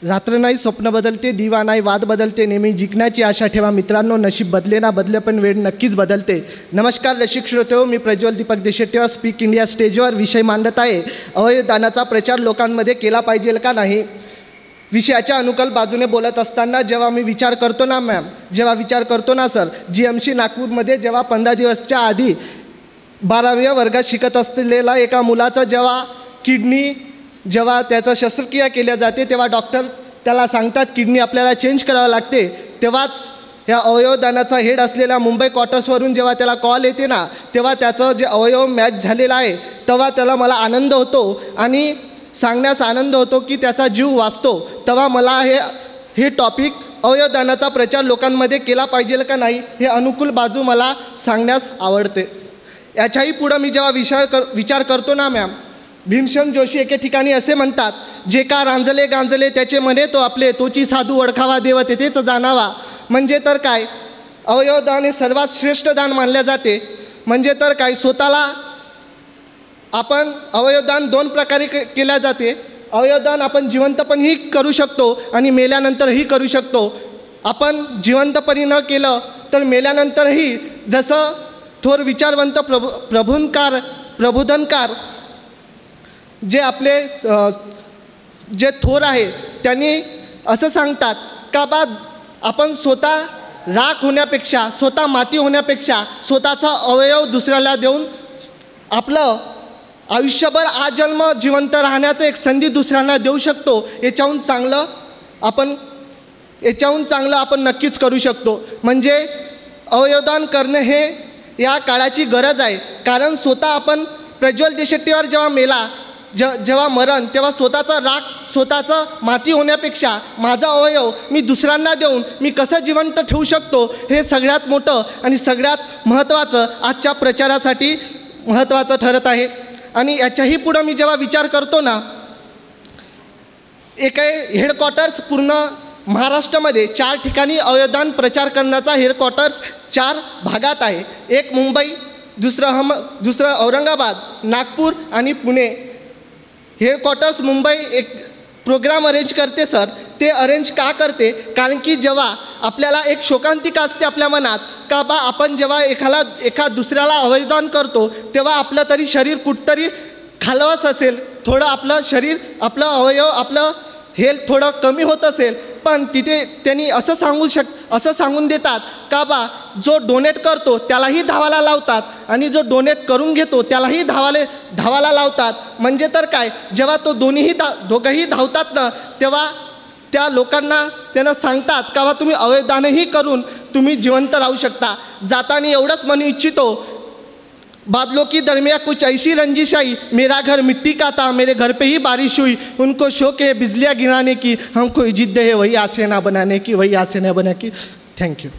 रात्र नाही स्वप्न बदलते, दिवा नाही वाद बदलते, नेहमी जिंकण्याची आशा ठेवा मित्रांनो, नशीब बदले ना बदले पण वेळ नक्कीच बदलते। नमस्कार रसिक श्रोतेहो, मी प्रज्वल दीपक देशेट्टीवार स्पीक इंडिया स्टेजवर विषय मांडत आहे, अवयवदानाचा प्रचार लोकांमध्ये केला पाहिजे का नाही। विषयाच्या अनुकूल बाजूने बोलत असताना जेव्हा मी विचार करतो ना मॅम, जेव्हा विचार करतो ना सर, GMC नागपूरमध्ये जेव्हा 15 दिवसच्या आधी 12व्या वर्गात शिकत असलेला एका मुलाचा जेव्हा किडनी जेव्हा त्याचा शस्त्रक्रिया केल्या जाते, तेव्हा डॉक्टर त्याला सांगतात किडनी आपल्याला चेंज करावी लागते, तेव्हाच ह्या अवयवदानाचा हेड असलेल्या मुंबई क्वार्टर्सवरून जेव्हा त्याला कॉल येते ना, तेव्हा त्याचं जे अवयव मॅच झालेला आहे, तेव्हा त्याला मला आनंद होतो आणि सांगण्यास आनंद होतो की त्याचा जीव वाचतो। तेव्हा मला हे टॉपिक अवयवदानाचा प्रचार लोकांमध्ये केला पाहिजे का नाही, हे अनुकूल बाजू मला सांगण्यास आवडते। याच्याही पुढं मी जेव्हा विचार करतो ना मॅम, भीमसेन जोशी एके ठिकाणी असे म्हणतात, जे का रांजले गांजले त्याचे म्हणे तो आपले, तोची साधू ओळखावा देव तेथेच जाणावा। म्हणजे तर काय, अवयवदान हे सर्वात श्रेष्ठ दान मानले जाते। म्हणजे तर काय, स्वतःला आपण अवयवदान 2 प्रकारे केल्या जाते। अवयवदान आपण जिवंतपणीही करू शकतो आणि मेल्यानंतरही करू शकतो। आपण जिवंतपणी न केलं तर मेल्यानंतरही, जसं थोर विचारवंत प्रबोधनकार जे आपले जे थोर आहे, त्यांनी असं सांगतात का बा, आपण स्वतः राख होण्यापेक्षा, स्वतः माती होण्यापेक्षा स्वतःचा अवयव दुसऱ्याला देऊन आपलं आयुष्यभर आजन्म जिवंत राहण्याचं एक संधी दुसऱ्यांना देऊ शकतो। याच्याहून चांगलं आपण नक्कीच करू शकतो। म्हणजे अवयवदान करणे हे या काळाची गरज आहे। कारण स्वतः आपण प्रज्वल देशेट्टीवार जेव्हा मेला, जेव्हा मरण, तेव्हा स्वतःचा राख, स्वतःचं माती होण्यापेक्षा माझा अवयव मी दुसऱ्यांना देऊन मी कसं जिवंत ठेवू शकतो, हे सगळ्यात मोठं आणि सगळ्यात महत्त्वाचं आजच्या प्रचारासाठी महत्त्वाचं ठरत आहे। आणि याच्याही पुढं मी जेव्हा विचार करतो ना, एक हेडक्वार्टर्स पूर्ण महाराष्ट्रामध्ये 4 ठिकाणी अवयवदान प्रचार करण्याचा हेडक्वार्टर्स 4 भागात आहे। एक मुंबई, दुसरं औरंगाबाद, नागपूर आणि पुणे। हेडक्वार्टर्स मुंबई एक प्रोग्राम अरेंज करते सर। ते अरेंज का करते, कारण की जेव्हा आपल्याला एक शोकांतिका असते आपल्या मनात का बा, आपण जेव्हा एका दुसऱ्याला अवयवदान करतो, तेव्हा आपलं तरी शरीर कुठतरी खालवत असेल, थोडं आपलं शरीर, आपलं अवयव, आपलं हेल्थ थोडं कमी होत असेल, पण तिथे त्यांनी असं सांगून देतात का बा, जो डोनेट करतो त्यालाही धावाला लावतात आणि जो डोनेट करून घेतो त्यालाही धावाला लावतात। म्हणजे तर काय, जेव्हा तो दोघंही धावतात ना, तेव्हा त्या लोकांना त्यांना सांगतात का बा, तुम्ही अवयवदानही करून तुम्ही जिवंत राहू शकता। जाताना एवढंच म्हणू इच्छितो, बादलों की दरमिया कुछ ऐसी रंजिश आई, मेरा घर मिट्टी का था मेरे घर पे ही बारिश हुई, उनको शौक है बिजलियाँ गिराने की, हमको जिद्द है वही आशियाना बनाने की, वही आशियाना बना की। Thank you.